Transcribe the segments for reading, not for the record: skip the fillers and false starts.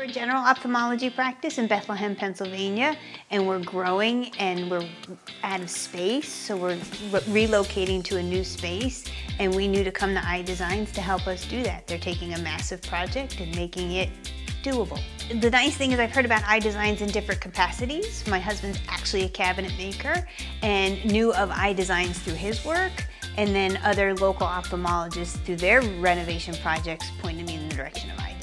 We're a general ophthalmology practice in Bethlehem, Pennsylvania, and we're growing and we're out of space, so we're relocating to a new space, and we knew to come to Eye Designs to help us do that. They're taking a massive project and making it doable. The nice thing is I've heard about Eye Designs in different capacities. My husband's actually a cabinet maker and knew of Eye Designs through his work, and then other local ophthalmologists through their renovation projects pointed me in the direction of Eye Designs.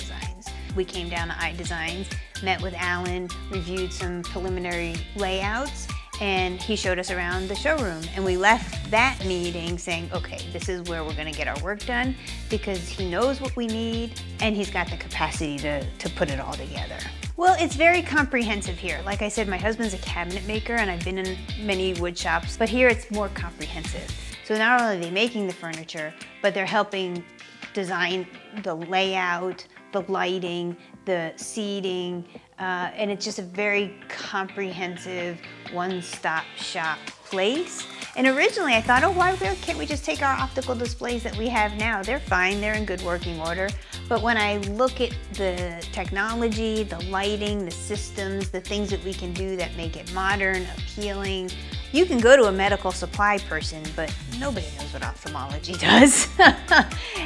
We came down to Eye Designs, met with Alan, reviewed some preliminary layouts, and he showed us around the showroom. And we left that meeting saying, okay, this is where we're gonna get our work done, because he knows what we need and he's got the capacity to put it all together. Well, it's very comprehensive here. Like I said, my husband's a cabinet maker and I've been in many wood shops, but here it's more comprehensive. So not only are they making the furniture, but they're helping design the layout, the lighting, the seating, and it's just a very comprehensive one-stop shop place. And originally I thought, oh, why can't we just take our optical displays that we have now? They're fine, they're in good working order. But when I look at the technology, the lighting, the systems, the things that we can do that make it modern, appealing, you can go to a medical supply person, but nobody knows what ophthalmology does.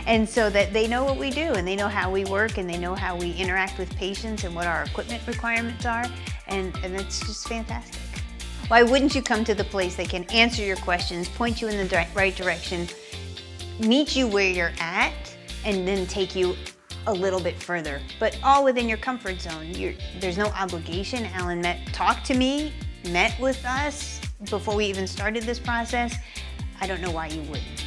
And so that they know what we do, and they know how we work, and they know how we interact with patients and what our equipment requirements are, and it's just fantastic. Why wouldn't you come to the place that can answer your questions, point you in the right direction, meet you where you're at, and then take you a little bit further, but all within your comfort zone. There's no obligation. Alan talked to me, met with us before we even started this process. I don't know why you wouldn't.